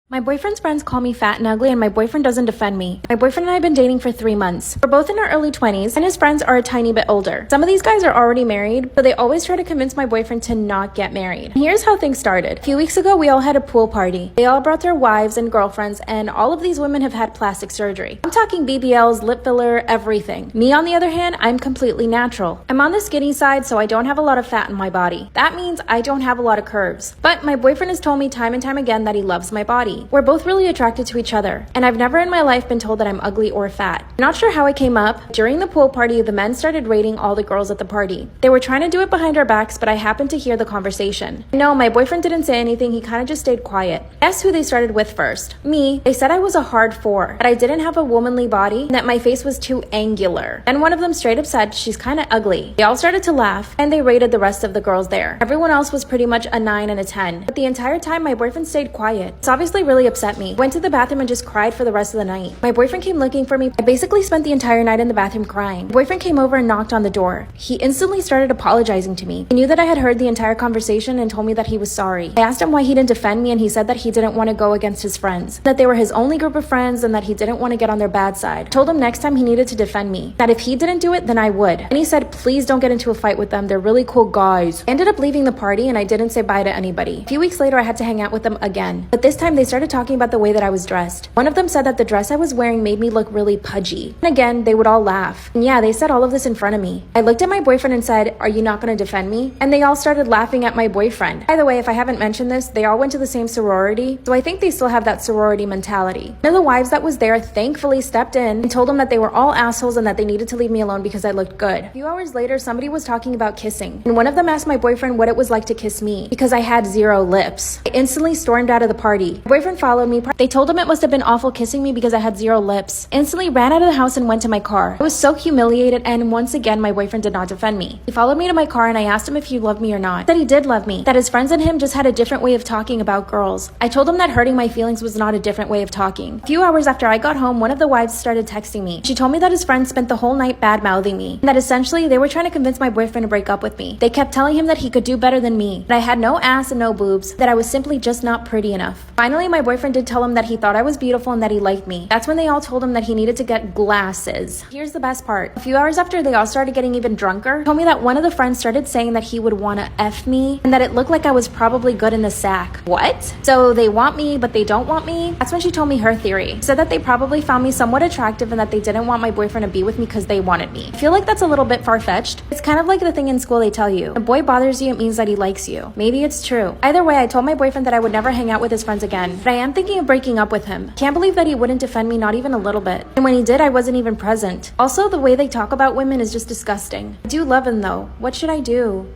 My boyfriend's friends call me fat and ugly, and my boyfriend doesn't defend me. My boyfriend and I have been dating for 3 months. We're both in our early 20s, and his friends are a tiny bit older. Some of these guys are already married, but they always try to convince my boyfriend to not get married. And here's how things started. A few weeks ago, we all had a pool party. They all brought their wives and girlfriends, and all of these women have had plastic surgery. I'm talking BBLs, lip filler, everything. Me, on the other hand, I'm completely natural. I'm on the skinny side, so I don't have a lot of fat in my body. That means I don't have a lot of curves. But my boyfriend has told me time and time again that he loves my body. We're both really attracted to each other, and I've never in my life been told that I'm ugly or fat. I'm not sure how it came up. During the pool party, the men started rating all the girls at the party. They were trying to do it behind our backs, but I happened to hear the conversation. No, my boyfriend didn't say anything. He kind of just stayed quiet. Guess who they started with first? Me. They said I was a hard 4, that I didn't have a womanly body, and that my face was too angular. And one of them straight up said she's kind of ugly. They all started to laugh, and they rated the rest of the girls there. Everyone else was pretty much a 9 and a 10. But the entire time, my boyfriend stayed quiet. It's obviously really upset me. Went to the bathroom and just cried for the rest of the night. My boyfriend came looking for me. I basically spent the entire night in the bathroom crying. My boyfriend came over and knocked on the door. He instantly started apologizing to me. He knew that I had heard the entire conversation and told me that he was sorry. I asked him why he didn't defend me, and he said that he didn't want to go against his friends, that they were his only group of friends, and that he didn't want to get on their bad side. I told him next time he needed to defend me, that if he didn't do it, then I would. And he said, please don't get into a fight with them. They're really cool guys. I ended up leaving the party, and I didn't say bye to anybody. A few weeks later, I had to hang out with them again. But this time, they started talking about the way that I was dressed. One of them said that the dress I was wearing made me look really pudgy. And again, they would all laugh. And yeah, they said all of this in front of me. I looked at my boyfriend and said, are you not going to defend me? And they all started laughing at my boyfriend. By the way, if I haven't mentioned this, they all went to the same sorority, so I think they still have that sorority mentality. One of the wives that was there thankfully stepped in and told them that they were all assholes and that they needed to leave me alone because I looked good. A few hours later, somebody was talking about kissing, and one of them asked my boyfriend what it was like to kiss me because I had 0 lips. I instantly stormed out of the party. My boyfriend followed me. They told him it must have been awful kissing me because I had 0 lips. Instantly ran out of the house and went to my car. I was so humiliated, and once again my boyfriend did not defend me. He followed me to my car, and I asked him if he loved me or not. He said he did love me, that his friends and him just had a different way of talking about girls. I told him that hurting my feelings was not a different way of talking. A few hours after I got home, one of the wives started texting me. She told me that his friends spent the whole night bad-mouthing me, and that essentially they were trying to convince my boyfriend to break up with me. They kept telling him that he could do better than me, that I had no ass and no boobs, that I was simply just not pretty enough. Finally, my boyfriend did tell him that he thought I was beautiful and that he liked me. That's when they all told him that he needed to get glasses. Here's the best part. A few hours after they all started getting even drunker, told me that one of the friends started saying that he would want to F me and that it looked like I was probably good in the sack. What? So they want me, but they don't want me? That's when she told me her theory. Said that they probably found me somewhat attractive and that they didn't want my boyfriend to be with me because they wanted me. I feel like that's a little bit far-fetched. It's kind of like the thing in school they tell you. If a boy bothers you, it means that he likes you. Maybe it's true. Either way, I told my boyfriend that I would never hang out with his friends again, but I am thinking of breaking up with him. Can't believe that he wouldn't defend me, not even a little bit. And when he did, I wasn't even present. Also, the way they talk about women is just disgusting. I do love him though. What should I do?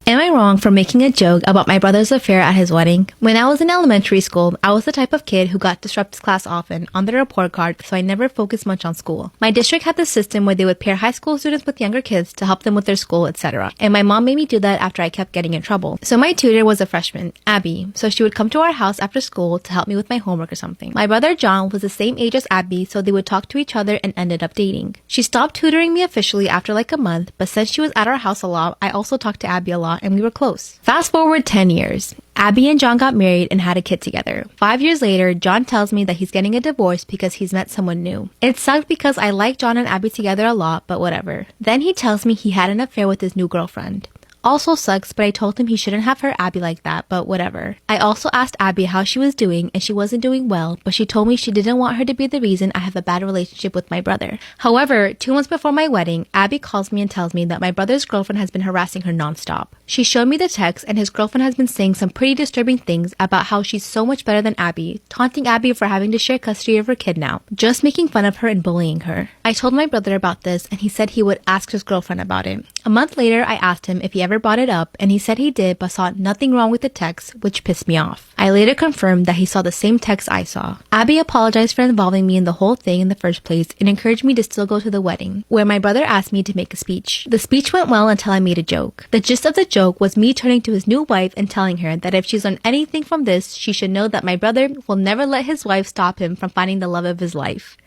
Am I wrong for making a joke about my brother's affair at his wedding? When I was in elementary school, I was the type of kid who got disrupted class often on the report card, so I never focused much on school. My district had this system where they would pair high school students with younger kids to help them with their school, etc. And my mom made me do that after I kept getting in trouble. So my tutor was a freshman, Abby, so she would come to our house after school to help me with my homework or something. My brother John was the same age as Abby, so they would talk to each other and ended up dating. She stopped tutoring me officially after like a month, but since she was at our house a lot, I also talked to Abby a lot and we were close. Fast forward 10 years. Abby and John got married and had a kid together. 5 years later, John tells me that he's getting a divorce because he's met someone new. It sucked because I like John and Abby together a lot, but whatever. Then he tells me he had an affair with his new girlfriend. Also sucks, but I told him he shouldn't have hurt Abby like that, but whatever. I also asked Abby how she was doing, and she wasn't doing well, but she told me she didn't want her to be the reason I have a bad relationship with my brother. However, 2 months before my wedding, Abby calls me and tells me that my brother's girlfriend has been harassing her nonstop. She showed me the text, and his girlfriend has been saying some pretty disturbing things about how she's so much better than Abby, taunting Abby for having to share custody of her kid now, just making fun of her and bullying her. I told my brother about this, and he said he would ask his girlfriend about it. A month later, I asked him if he ever brought it up, and he said he did but saw nothing wrong with the text, which pissed me off. I later confirmed that he saw the same text I saw. Abby apologized for involving me in the whole thing in the first place and encouraged me to still go to the wedding, where my brother asked me to make a speech. The speech went well until I made a joke. The gist of the joke was me turning to his new wife and telling her that if she's learned anything from this, she should know that my brother will never let his wife stop him from finding the love of his life.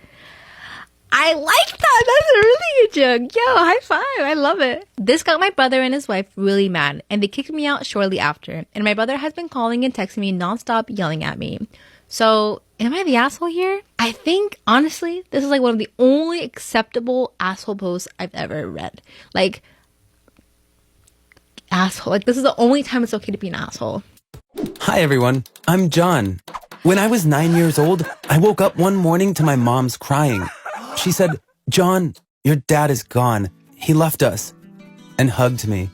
I like that. That's a really good joke. Yo, high five. I love it. This got my brother and his wife really mad, and they kicked me out shortly after. And my brother has been calling and texting me nonstop, yelling at me. So, am I the asshole here? I think, honestly, this is like one of the only acceptable asshole posts I've ever read. Like, asshole. Like, this is the only time it's okay to be an asshole. Hi everyone, I'm John. When I was 9 years old, I woke up one morning to my mom's crying. She said, "John, your dad is gone. He left us," and hugged me.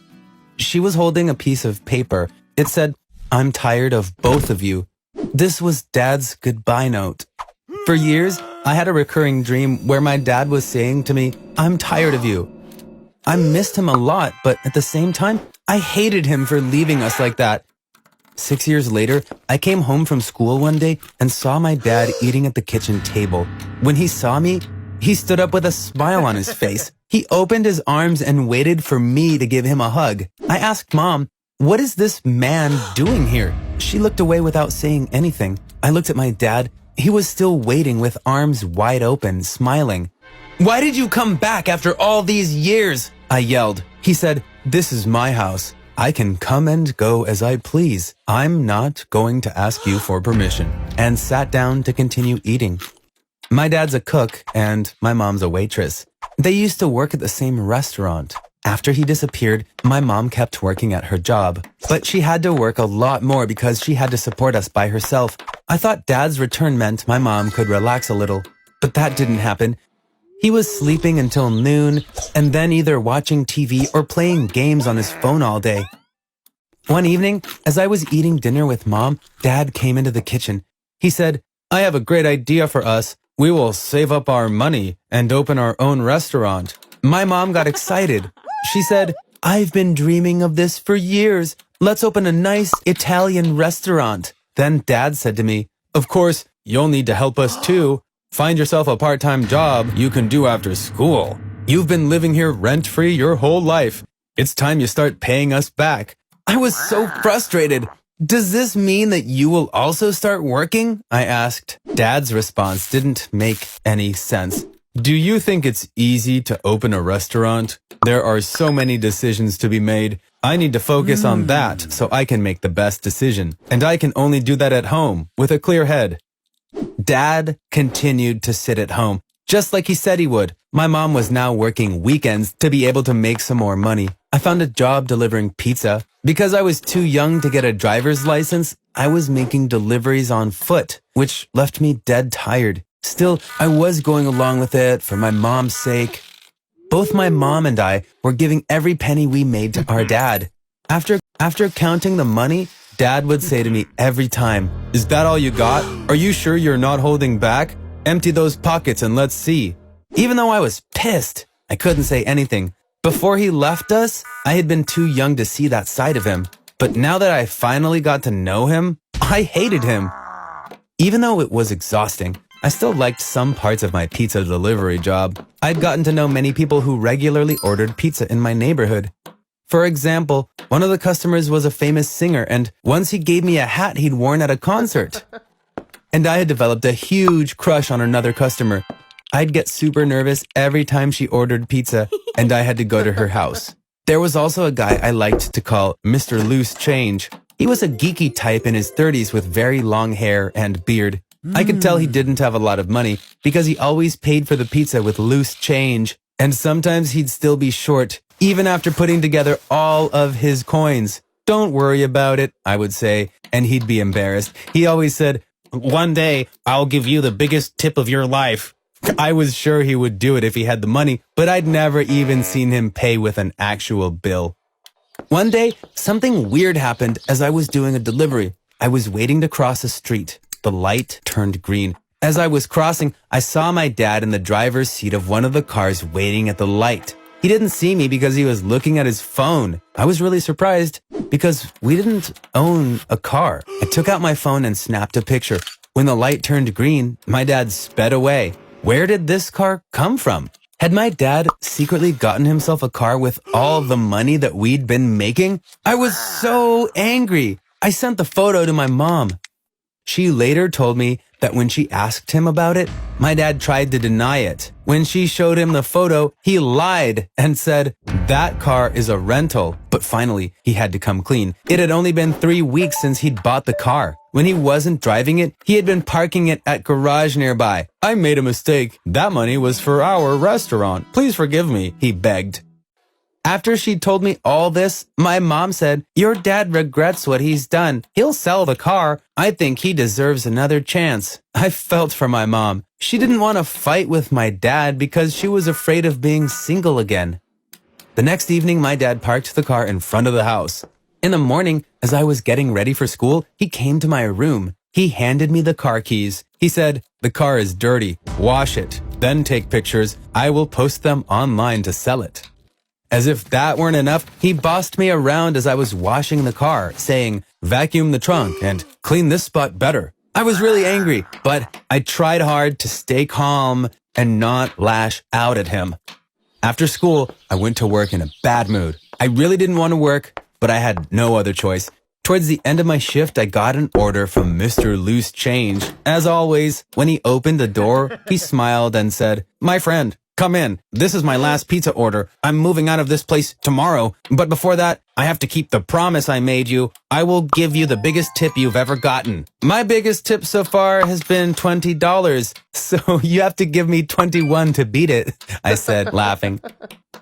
She was holding a piece of paper. It said, "I'm tired of both of you." This was Dad's goodbye note. For years, I had a recurring dream where my dad was saying to me, "I'm tired of you." I missed him a lot, but at the same time, I hated him for leaving us like that. 6 years later, I came home from school one day and saw my dad eating at the kitchen table. When he saw me, he stood up with a smile on his face. He opened his arms and waited for me to give him a hug. I asked Mom, "What is this man doing here?" She looked away without saying anything. I looked at my dad. He was still waiting with arms wide open, smiling. "Why did you come back after all these years?" I yelled. He said, "This is my house. I can come and go as I please. I'm not going to ask you for permission," and sat down to continue eating. My dad's a cook and my mom's a waitress. They used to work at the same restaurant. After he disappeared, my mom kept working at her job, but she had to work a lot more because she had to support us by herself. I thought Dad's return meant my mom could relax a little, but that didn't happen. He was sleeping until noon and then either watching TV or playing games on his phone all day. One evening, as I was eating dinner with Mom, Dad came into the kitchen. He said, "I have a great idea for us. We will save up our money and open our own restaurant." My mom got excited. She said, "I've been dreaming of this for years. Let's open a nice Italian restaurant." Then Dad said to me, "Of course, you'll need to help us too. Find yourself a part-time job you can do after school. You've been living here rent-free your whole life. It's time you start paying us back." I was so frustrated. "Does this mean that you will also start working?" I asked. Dad's response didn't make any sense. "Do you think it's easy to open a restaurant? There are so many decisions to be made. I need to focus on that so I can make the best decision. And I can only do that at home with a clear head." Dad continued to sit at home, just like he said he would. My mom was now working weekends to be able to make some more money. I found a job delivering pizza. Because I was too young to get a driver's license, I was making deliveries on foot, which left me dead tired. Still, I was going along with it for my mom's sake. Both my mom and I were giving every penny we made to our dad. After counting the money, Dad would say to me every time, "Is that all you got? Are you sure you're not holding back? Empty those pockets and let's see." Even though I was pissed, I couldn't say anything. Before he left us, I had been too young to see that side of him. But now that I finally got to know him, I hated him. Even though it was exhausting, I still liked some parts of my pizza delivery job. I'd gotten to know many people who regularly ordered pizza in my neighborhood. For example, one of the customers was a famous singer, and once he gave me a hat he'd worn at a concert. And I had developed a huge crush on another customer. I'd get super nervous every time she ordered pizza, and I had to go to her house. There was also a guy I liked to call Mr. Loose Change. He was a geeky type in his 30s with very long hair and beard. I could tell he didn't have a lot of money because he always paid for the pizza with loose change, and sometimes he'd still be short, even after putting together all of his coins. "Don't worry about it," I would say, and he'd be embarrassed. He always said, "One day, I'll give you the biggest tip of your life." I was sure he would do it if he had the money, but I'd never even seen him pay with an actual bill. One day, something weird happened as I was doing a delivery. I was waiting to cross a street. The light turned green. As I was crossing, I saw my dad in the driver's seat of one of the cars waiting at the light. He didn't see me because he was looking at his phone. I was really surprised because we didn't own a car. I took out my phone and snapped a picture. When the light turned green, my dad sped away. Where did this car come from? Had my dad secretly gotten himself a car with all the money that we'd been making? I was so angry. I sent the photo to my mom. She later told me that when she asked him about it, my dad tried to deny it. When she showed him the photo, he lied and said, "That car is a rental." But finally, he had to come clean. It had only been 3 weeks since he'd bought the car. When he wasn't driving it, he had been parking it at garage nearby. I made a mistake. That money was for our restaurant. Please forgive me, he begged. After she told me all this, my mom said, your dad regrets what he's done. He'll sell the car. I think he deserves another chance. I felt for my mom. She didn't want to fight with my dad because she was afraid of being single again. The next evening, my dad parked the car in front of the house. In the morning, as I was getting ready for school, he came to my room. He handed me the car keys. He said, the car is dirty. Wash it. Then take pictures. I will post them online to sell it. As if that weren't enough, he bossed me around as I was washing the car, saying, vacuum the trunk and clean this spot better. I was really angry, but I tried hard to stay calm and not lash out at him. After school, I went to work in a bad mood. I really didn't want to work, but I had no other choice. Towards the end of my shift, I got an order from Mr. Loose Change. As always, when he opened the door, he smiled and said, my friend, come in. This is my last pizza order. I'm moving out of this place tomorrow. But before that, I have to keep the promise I made you. I will give you the biggest tip you've ever gotten. My biggest tip so far has been $20. So you have to give me 21 to beat it, I said, laughing.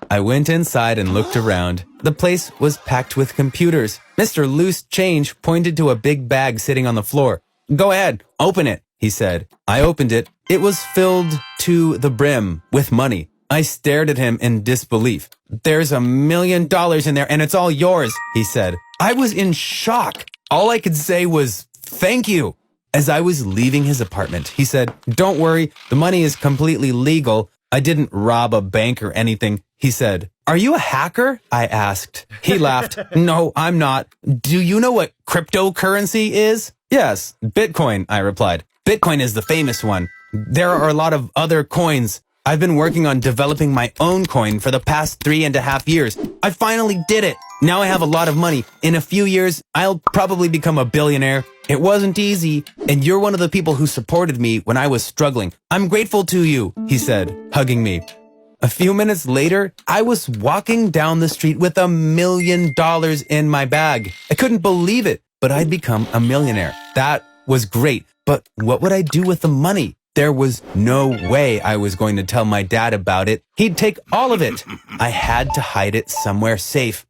I went inside and looked around. The place was packed with computers. Mr. Loose Change pointed to a big bag sitting on the floor. Go ahead, open it, he said. I opened it. It was filled to the brim with money. I stared at him in disbelief. There's $1 million in there and it's all yours, he said. I was in shock. All I could say was, thank you. As I was leaving his apartment, he said, don't worry, the money is completely legal. I didn't rob a bank or anything. He said, are you a hacker? I asked. He laughed. No, I'm not. Do you know what cryptocurrency is? Yes, Bitcoin, I replied. Bitcoin is the famous one. There are a lot of other coins. I've been working on developing my own coin for the past 3.5 years. I finally did it. Now I have a lot of money. In a few years, I'll probably become a billionaire. It wasn't easy, and you're one of the people who supported me when I was struggling. I'm grateful to you, he said, hugging me. A few minutes later, I was walking down the street with $1 million in my bag. I couldn't believe it, but I'd become a millionaire. That was great, but what would I do with the money? There was no way I was going to tell my dad about it. He'd take all of it. I had to hide it somewhere safe.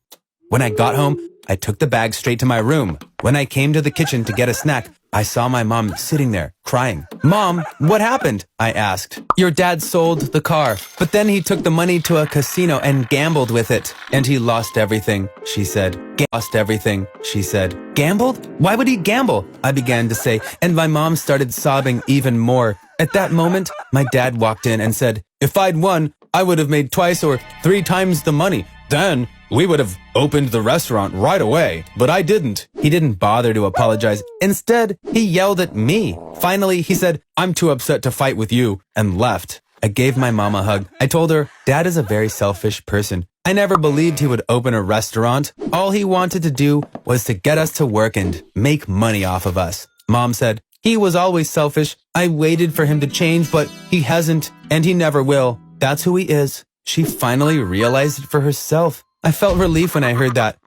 When I got home, I took the bag straight to my room. When I came to the kitchen to get a snack, I saw my mom sitting there, crying. Mom, what happened? I asked. Your dad sold the car, but then he took the money to a casino and gambled with it. And he lost everything, she said. Lost everything, she said. Gambled? Why would he gamble? I began to say, and my mom started sobbing even more. At that moment, my dad walked in and said, if I'd won, I would have made 2 or 3 times the money. Then we would have opened the restaurant right away, but I didn't. He didn't bother to apologize. Instead, he yelled at me. Finally, he said, I'm too upset to fight with you, and left. I gave my mom a hug. I told her, Dad is a very selfish person. I never believed he would open a restaurant. All he wanted to do was to get us to work and make money off of us. Mom said, he was always selfish. I waited for him to change, but he hasn't, and he never will. That's who he is. She finally realized it for herself. I felt relief when I heard that.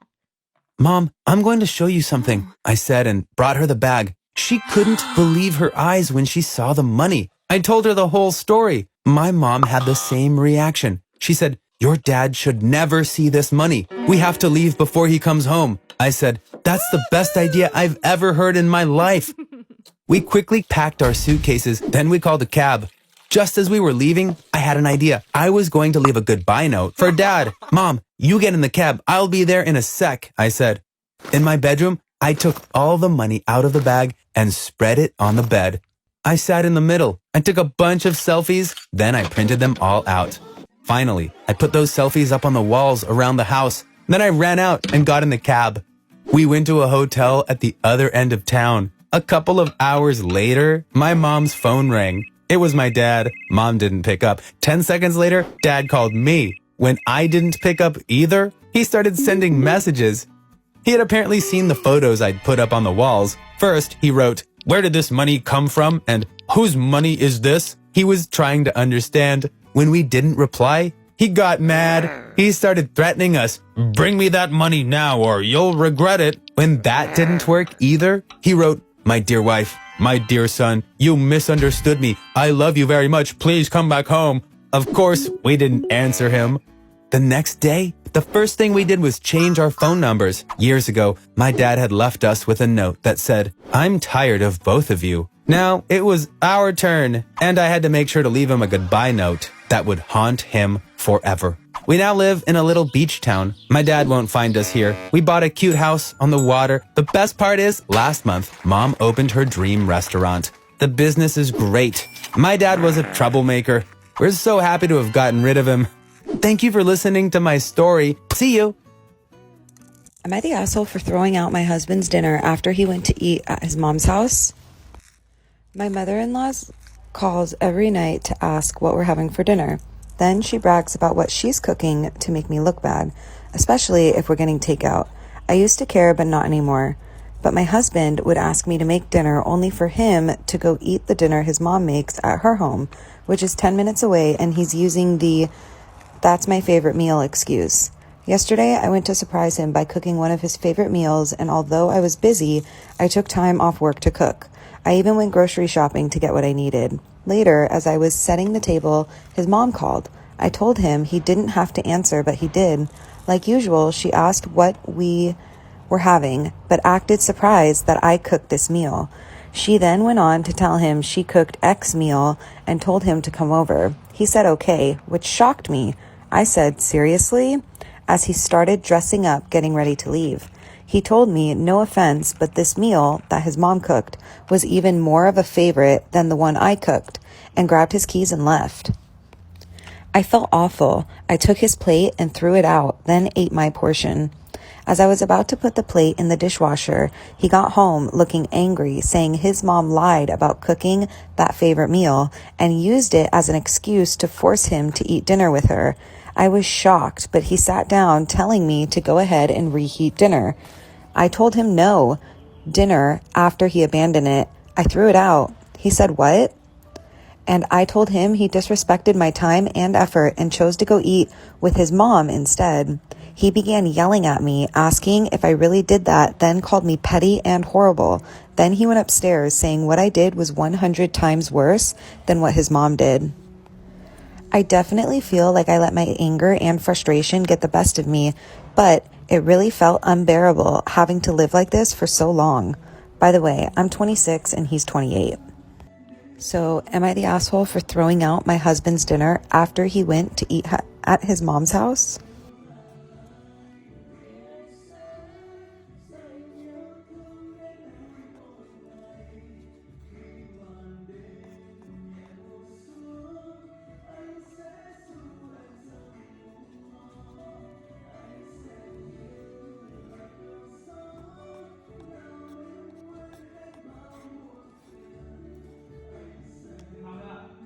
Mom, I'm going to show you something, I said and brought her the bag. She couldn't believe her eyes when she saw the money. I told her the whole story. My mom had the same reaction. She said, your dad should never see this money. We have to leave before he comes home. I said, that's the best idea I've ever heard in my life. We quickly packed our suitcases, then we called a cab. Just as we were leaving, I had an idea. I was going to leave a goodbye note for Dad. Mom, you get in the cab. I'll be there in a sec, I said. In my bedroom, I took all the money out of the bag and spread it on the bed. I sat in the middle. I took a bunch of selfies, then I printed them all out. Finally, I put those selfies up on the walls around the house. Then I ran out and got in the cab. We went to a hotel at the other end of town. A couple of hours later, my mom's phone rang. It was my dad. Mom didn't pick up. 10 seconds later, Dad called me. When I didn't pick up either, he started sending messages. He had apparently seen the photos I'd put up on the walls. First, he wrote, where did this money come from? And whose money is this? He was trying to understand. When we didn't reply, he got mad. He started threatening us. Bring me that money now or you'll regret it. When that didn't work either, he wrote, My dear wife, my dear son, you misunderstood me. I love you very much. Please come back home. Of course, we didn't answer him. The next day, the first thing we did was change our phone numbers. Years ago, my dad had left us with a note that said, "I'm tired of both of you." Now, it was our turn, and I had to make sure to leave him a goodbye note that would haunt him forever. We now live in a little beach town. My dad won't find us here. We bought a cute house on the water. The best part is, last month, Mom opened her dream restaurant. The business is great. My dad was a troublemaker. We're so happy to have gotten rid of him. Thank you for listening to my story. See you. Am I the asshole for throwing out my husband's dinner after he went to eat at his mom's house? My mother-in-law calls every night to ask what we're having for dinner. Then she brags about what she's cooking to make me look bad, especially if we're getting takeout. I used to care, but not anymore. But my husband would ask me to make dinner only for him to go eat the dinner his mom makes at her home, which is 10 minutes away, and he's using the "that's my favorite meal" excuse. Yesterday, I went to surprise him by cooking one of his favorite meals, and although I was busy, I took time off work to cook. I even went grocery shopping to get what I needed. Later, as I was setting the table, his mom called. I told him he didn't have to answer, but he did. Like usual, she asked what we were having, but acted surprised that I cooked this meal. She then went on to tell him she cooked X meal and told him to come over. He said okay, which shocked me. I said, "Seriously?" as he started dressing up, getting ready to leave. He told me, no offense, but this meal that his mom cooked was even more of a favorite than the one I cooked, and grabbed his keys and left. I felt awful. I took his plate and threw it out, then ate my portion. As I was about to put the plate in the dishwasher, he got home looking angry, saying his mom lied about cooking that favorite meal and used it as an excuse to force him to eat dinner with her. I was shocked, but he sat down telling me to go ahead and reheat dinner. I told him no. Dinner, after he abandoned it, I threw it out. He said, "What?" And I told him he disrespected my time and effort and chose to go eat with his mom instead. He began yelling at me, asking if I really did that, then called me petty and horrible. Then he went upstairs saying what I did was 100 times worse than what his mom did. I definitely feel like I let my anger and frustration get the best of me, but it really felt unbearable having to live like this for so long. By the way, I'm 26 and he's 28. So, am I the asshole for throwing out my husband's dinner after he went to eat at his mom's house?